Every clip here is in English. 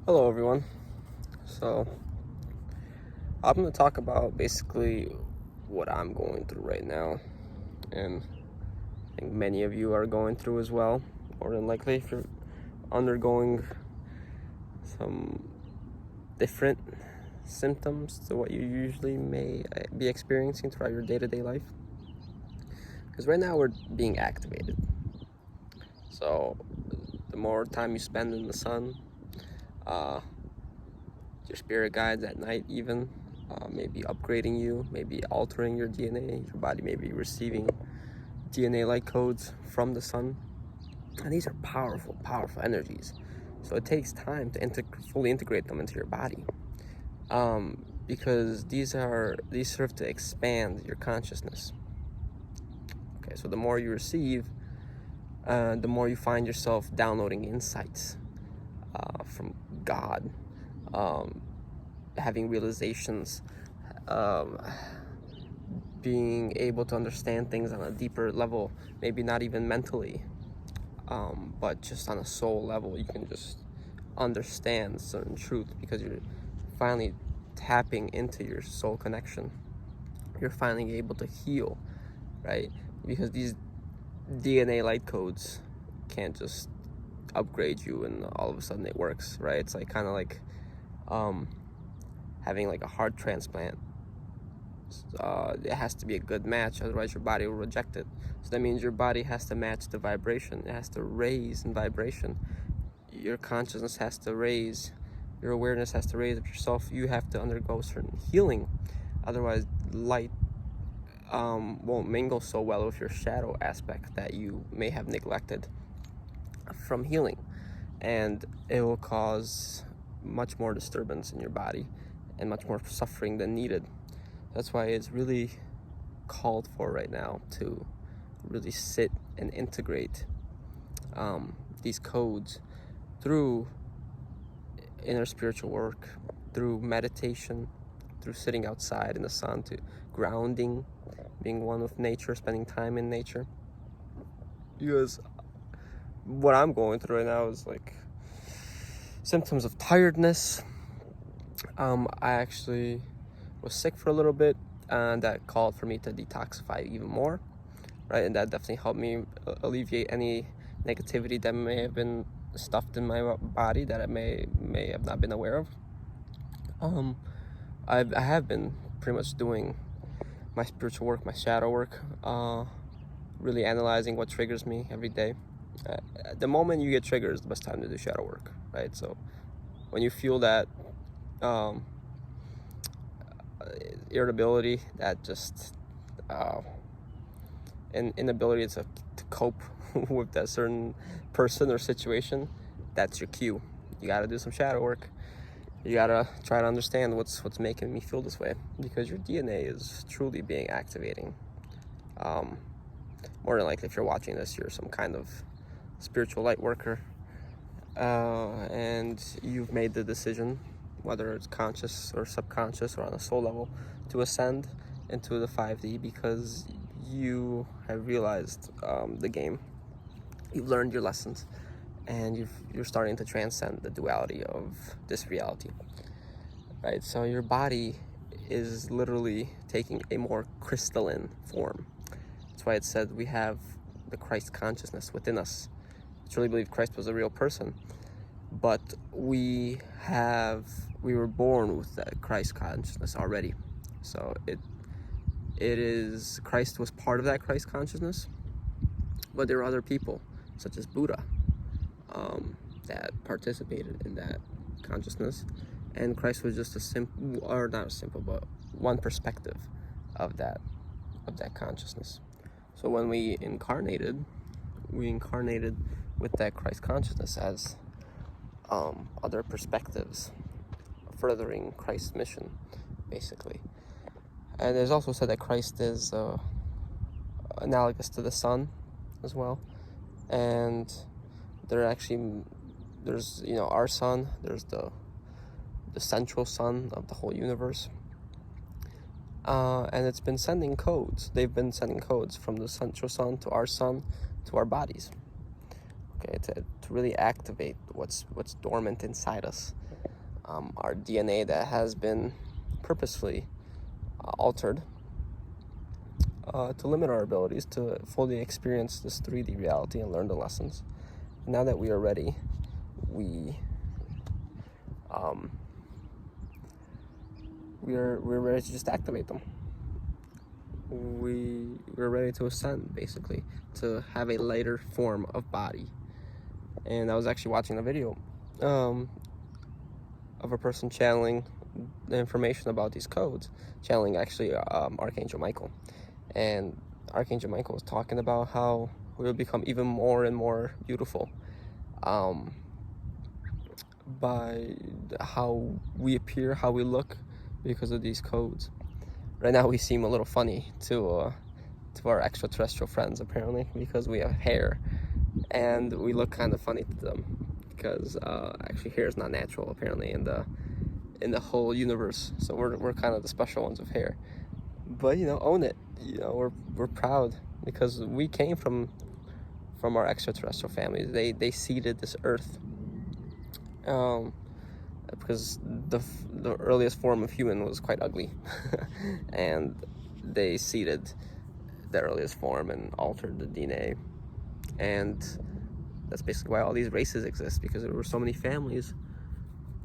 Hello, everyone. So, I'm going to talk about basically what I'm going through right now, and I think many of you are going through as well, more than likely, if you're undergoing some different symptoms to what you usually may be experiencing throughout your day-to-day life. Because right now we're being activated. So, the more time you spend in the sun, uh, your spirit guides at night even maybe upgrading you, maybe altering your DNA. Your body may be receiving DNA light codes from the sun, and these are powerful energies. So it takes time to fully integrate them into your body, because these serve to expand your consciousness. Okay, so the more you receive, the more you find yourself downloading insights from God, um, having realizations, um, being able to understand things on a deeper level, maybe not even mentally, but just on a soul level. You can just understand certain truth because you're finally tapping into your soul connection. You're finally able to heal, right? Because these DNA light codes can't just upgrade you and all of a sudden it works, right? It's like kind of like having like a heart transplant. It has to be a good match, otherwise your body will reject it. So that means your body has to match the vibration. It has to raise in vibration. Your consciousness has to raise, your awareness has to raise of yourself. You have to undergo certain healing, otherwise light won't mingle so well with your shadow aspect that you may have neglected from healing, and it will cause much more disturbance in your body and much more suffering than needed. That's why it's really called for right now to really sit and integrate these codes through inner spiritual work, through meditation, through sitting outside in the sun, to grounding, being one with nature, spending time in nature. Because what I'm going through right now is like symptoms of tiredness. I actually was sick for a little bit, and that called for me to detoxify even more, right? And that definitely helped me alleviate any negativity that may have been stuffed in my body that I may have not been aware of. I have been pretty much doing my spiritual work, my shadow work, really analyzing what triggers me every day. The moment you get triggered is the best time to do shadow work, right? So when you feel that irritability, that just an inability to cope with that certain person or situation, that's your cue. You got to do some shadow work. You got to try to understand what's making me feel this way, because your DNA is truly being activating. More than likely, if you're watching this, you're some kind of spiritual light worker, and you've made the decision, whether it's conscious or subconscious or on a soul level, to ascend into the 5D because you have realized the game. You've learned your lessons, and you're starting to transcend the duality of this reality, right? So your body is literally taking a more crystalline form. That's why it said we have the Christ consciousness within us. I truly believe Christ was a real person, but we were born with that Christ consciousness already. So it is, Christ was part of that Christ consciousness, but there are other people such as Buddha that participated in that consciousness, and Christ was just a simple, or not a simple, but one perspective of that consciousness. So when we incarnated with that Christ consciousness as other perspectives, furthering Christ's mission, basically. And there's also said that Christ is analogous to the sun as well, and there's our sun, there's the central sun of the whole universe, and it's been sending codes. They've been sending codes from the central sun to our bodies. okay, to really activate what's dormant inside us, our DNA that has been purposefully altered to limit our abilities to fully experience this 3D reality and learn the lessons. Now that we are ready, we're ready to just activate them. We're ready to ascend, basically, to have a lighter form of body. And I was actually watching a video of a person channeling the information about these codes, channeling actually Archangel Michael. And Archangel Michael was talking about how we will become even more and more beautiful by how we appear, how we look, because of these codes. Right now we seem a little funny to our extraterrestrial friends, apparently, because we have hair, and we look kind of funny to them because actually hair is not natural, apparently, in the whole universe. So we're kind of the special ones with hair. But own it. We're proud because we came from our extraterrestrial families. They seeded this earth. Because the earliest form of human was quite ugly, and they seeded the earliest form and altered the DNA, and that's basically why all these races exist, because there were so many families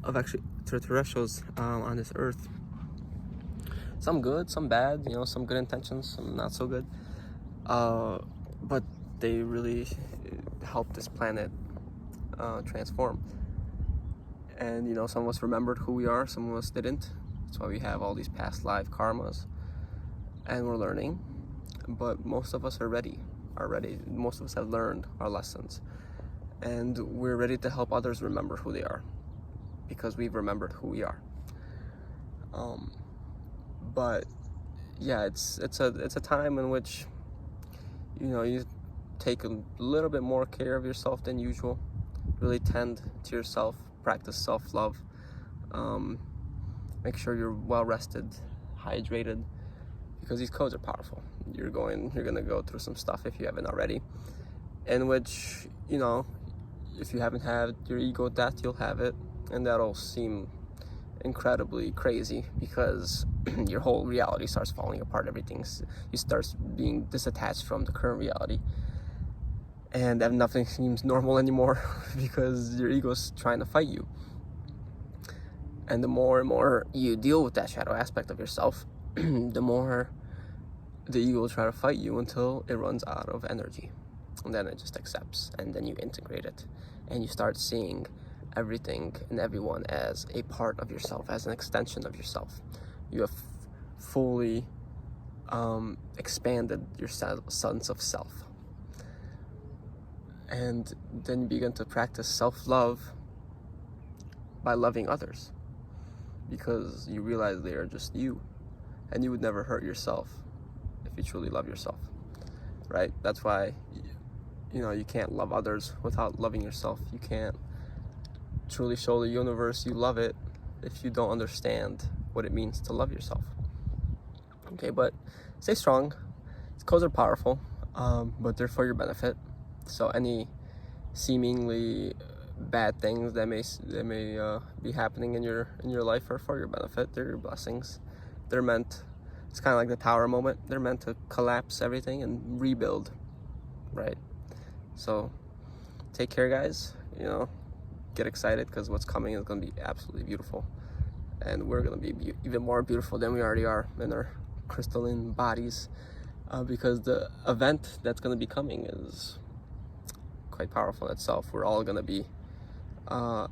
of extraterrestrials on this earth. Some good, some bad, some good intentions, some not so good, but they really helped this planet transform. And some of us remembered who we are, some of us didn't. That's why we have all these past life karmas, and we're learning. But most of us are ready. Most of us have learned our lessons, and we're ready to help others remember who they are, because we've remembered who we are. But yeah, it's a time in which you take a little bit more care of yourself than usual. Really tend to yourself. Practice self-love. Make sure you're well rested, hydrated, because these codes are powerful. You're gonna go through some stuff, if you haven't already, in which if you haven't had your ego death, you'll have it, and that'll seem incredibly crazy because your whole reality starts falling apart. You start being disattached from the current reality, and then nothing seems normal anymore because your ego's trying to fight you. And the more and more you deal with that shadow aspect of yourself, the more the ego will try to fight you until it runs out of energy. And then it just accepts, and then you integrate it, and you start seeing everything and everyone as a part of yourself, as an extension of yourself. You have fully expanded your sense of self. And then you begin to practice self-love by loving others, because you realize they are just you, and you would never hurt yourself if you truly love yourself, right? That's why you can't love others without loving yourself. You can't truly show the universe you love it if you don't understand what it means to love yourself. Okay, but stay strong. These codes are powerful, but they're for your benefit. So any seemingly bad things that may be happening in your life are for your benefit. They're your blessings. They're meant. It's kind of like the tower moment. They're meant to collapse everything and rebuild, right? So take care, guys. Get excited, because what's coming is going to be absolutely beautiful, and we're going to be even more beautiful than we already are in our crystalline bodies, because the event that's going to be coming is quite powerful in itself. We're all going to be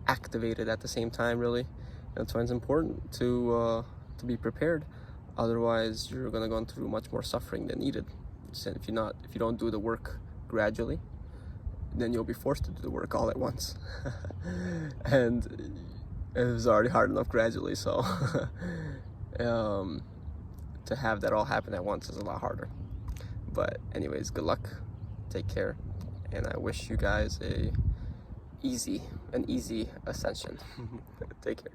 activated at the same time, really. That's why it's important to be prepared. Otherwise, you're going to go through much more suffering than needed. So if you don't do the work gradually, then you'll be forced to do the work all at once. And it was already hard enough gradually, so to have that all happen at once is a lot harder. But anyways, good luck, take care, and I wish you guys an easy ascension. Take care.